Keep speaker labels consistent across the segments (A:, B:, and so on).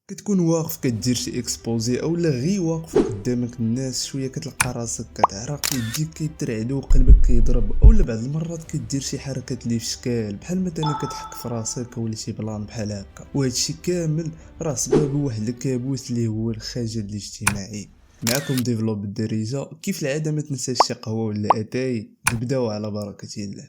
A: كتكون واقف كدير شي اكسبوزي اولا غير واقف قدامك الناس شويه كتلقى راسك كتعرق يديك كيترعدو وقلبك كيضرب اولا بعض المرات كدير شي حركات اللي في شكال بحال مثلا كتحك في راسك اولا شي بلان بحال هكا وهادشي كامل راه سبب واحد الكابوس اللي هو الخجل الاجتماعي. معكم ديفلوب الدريجه كيف العاده ما تنساش شي قهوه ولا اتاي نبداو على بركه الله.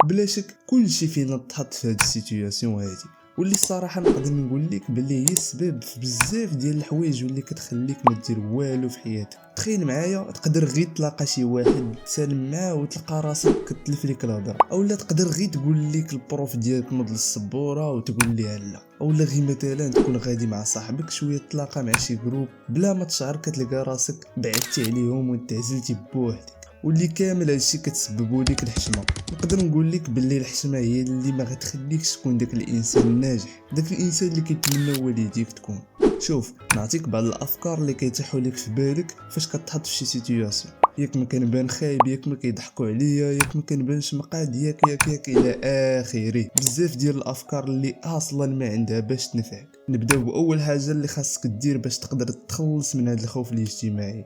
A: بلا شك كلشي فينا تحط في هاد السيتوياسيون هادي واللي الصراحه نقدر نقول لك بلي هي السبب في بزاف ديال الحوايج واللي كتخليك ما دير والو في حياتك. تخيل معايا تقدر غير تلاقى شي واحد تسالم معاه وتلقى راسك كتلف ليك الهضره اولا تقدر غير تقول لك البروف ديالك نوض للسبوره وتقول ليها لا اولا غير مثلا تكون غادي مع صاحبك شويه تلاقى مع شي جروب بلا ما تشعر كتلقى راسك بعدتي عليهم وانت عزلتي بوحدك واللي كامل هادشي كتسببوا لك الحشمه. نقدر نقول لك باللي الحشمه هي اللي ما غتخليكش تكون داك الانسان الناجح، داك الانسان اللي كيتمنى والديك تكون. شوف نعطيك بعض الافكار اللي كيطيحوا لك في بالك فاش كتحط في شي سيتوياسيون. ياك ما كنبان خايب، ياك ما كيضحكوا عليا، ياك ما كنبانش مقاد، ياك الى اخره. بزاف ديال الافكار اللي اصلا ما عندها باش تنفعك. نبداو باول حاجه اللي خاصك دير باش تقدر تخلص من هذا الخوف الاجتماعي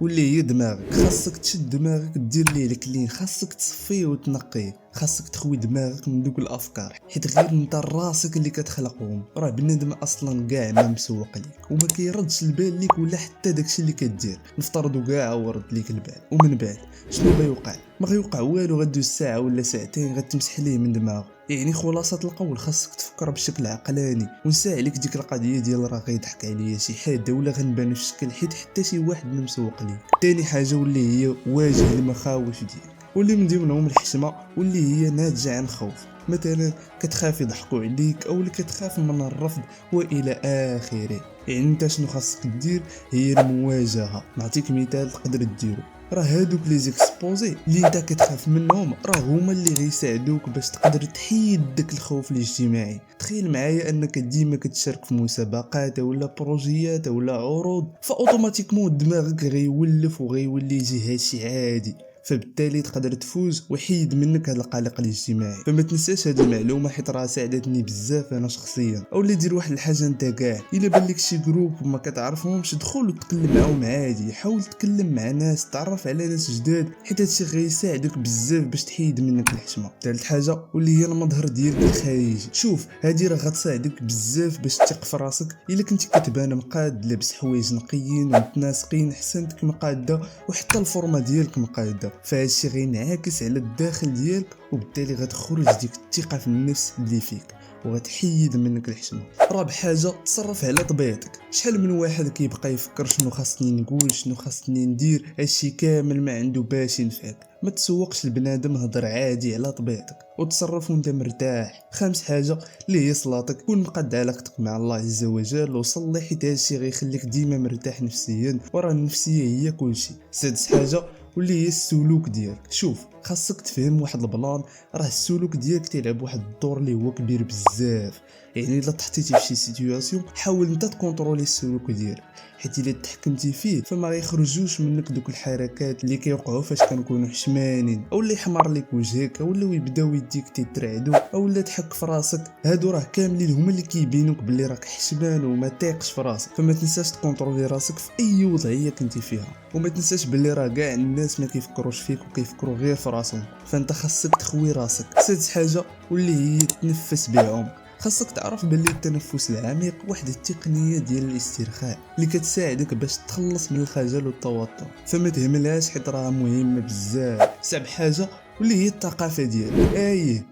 A: واللي هي دماغك. خاصك تشد دماغك دير ليه الكلين، خاصك تصفيه وتنقيه، خاصك تخوي دماغك من دوك الافكار حيت غير انت راسك اللي كتخلقهم. راه بنادم اصلا كاع ما مسوق ليك وما كيردش البال ليك ولا حتى داكشي اللي كدير. نفترضوا كاع ورد ليك البال ومن بعد شنو غيوقع؟ ما غيوقع والو، غدوز ساعه ولا ساعتين غتمسح ليه من دماغه. يعني خلاصه القول خاصك تفكر بشكل عقلاني ونسى عليك ديك القضيه ديال راه غيضحك عليا شي حاجه ولا غنبان في شكل حيت حتى شي واحد ما مسوق ليك. ثاني حاجه واللي هي واجه المخاوف ديالك واللي من ضمنهم الحشمه واللي هي ناتجه عن خوف. مثلا كتخاف يضحكوا عليك او كتخاف من الرفض والى اخره. يعني انت شنو خاصك دير؟ هي المواجهه. نعطيك مثال تقدر ديرو. راه هادوك لي زيكسبوزي اللي انت كتخاف منهم راه هما اللي غيساعدوك باش تقدر تحيد داك الخوف الاجتماعي. تخيل معايا انك ديما كتشارك في مسابقات ولا بروجيات ولا عروض فاوتوماتيكمون دماغك غيولف وغيولي يجي هادشي عادي، فبالتالي تقدر تفوز وحيد منك هذا القلق الاجتماعي. فما تنساش هذه المعلومه حيت راه ساعدتني بزاف انا شخصيا. اولا دير واحد الحاجه انت كاع الا بان لك شي جروب وما كتعرفهمش دخل وتكلم معاهم عادي، حاول تكلم مع ناس، تعرف على ناس جداد حيت هادشي غيساعدك بزاف باش تحيد منك الحشمه. ثالث حاجه واللي هي المظهر ديالك الخارجي. شوف هذه راه غتساعدك بزاف باش تثق في راسك. الا كنتي كتبان مقاد لابس حوايج نقيين ومتناسقين حسنتك مقاده وحتى الفورمه ديالك مقاده فهادشي غينعكس على الداخل ديالك وبالتالي غتخرج ديك الثقه في النفس اللي فيك وغتحيد منك الحشمه. رابع حاجه تصرف على طبيعتك. شحال من واحد كيبقى يفكر شنو خاصني نقول شنو خاصني ندير، هادشي كامل ما عنده باش ينفعك. ما تسوقش البنادم، هضر عادي على طبيعتك وتصرف وانت مرتاح. خامس حاجه اللي هي صلاتك. كون مقاد علاقتك مع الله عز وجل وصلي حيت هادشي غيخليك ديما مرتاح نفسيا وراه النفسيه هي كلشي. سادس حاجه واللي هي السلوك ديالك. شوف خاصك تفهم واحد البلان، راه السلوك ديالك تيلعب واحد الدور اللي هو كبير بزاف. يعني الا تحطيتي في شي سيتوياسيون حاول انت تكونترولي السلوك ديالك حيت الا تحكمتي فيه فما غيخرجوش منك دوك الحركات اللي كيوقعوا فاش كنكونوا حشمانين او اللي يحمر لك وجهك او اللي يبداو يديك تيترعدوا او اللي تحك في راسك. هادو راه كاملين هما اللي كيبينوك باللي راك حشمان وما تيقش في راسك. فما تنساش تكونترولي راسك في اي وضعيه كنتي فيها وما تنساش باللي راه كاع الناس ما كيفكروش فيك وكيفكروا غير في راسهم، فانت خاصك تخوي راسك. سادس حاجه واللي هي تنفس بعمق. خاصك تعرف باللي التنفس العميق واحد التقنيه ديال الاسترخاء اللي كتساعدك باش تخلص من الخجل والتوتر، فما تهملهاش حيت راها مهمه بزاف. سابع حاجه واللي هي الثقافه ديالك.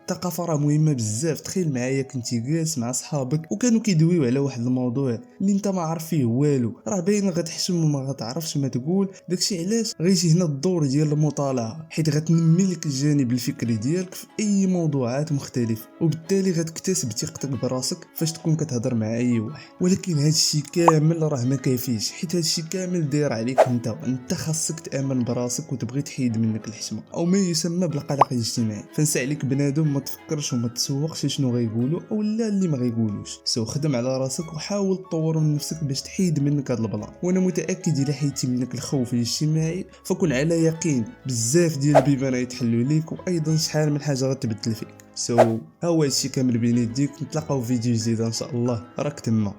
A: الثقافه راه مهمه بزاف. تخيل معايا كنتي جالس مع صحابك وكانوا كيدويو على واحد الموضوع اللي انت ما عارف فيه والو، راه باين غتحشم وما غتعرفش ما تقول. داكشي علاش غيجي هنا الدور ديال المطالعه حيت غتنمي لك الجانب الفكري ديالك في اي موضوعات مختلفه وبالتالي غتكتسب ثقتك براسك فاش تكون كتهضر مع اي واحد. ولكن هادشي كامل راه ما كافيش حيت هادشي كامل داير عليك انت خاصك تامن براسك وتبغي تحيد منك الحشمه او ما يسمى بالقلق الاجتماعي. فنسى عليك بنادم ما تفكرش وما تسوقش شنو غيقولوا او لا اللي ما غيقولوش. خدم على راسك وحاول تطور من نفسك باش تحيد منك هذا البلان. وانا متاكد الا حيدتي منك الخوف الاجتماعي فكن على يقين بزاف ديال البيبان غيتحلوا ليك وايضا شحال من حاجه غتبدل فيك. ها هو هادشي كامل بين يديك. نتلاقاو في فيديو جديد ان شاء الله. راك تما.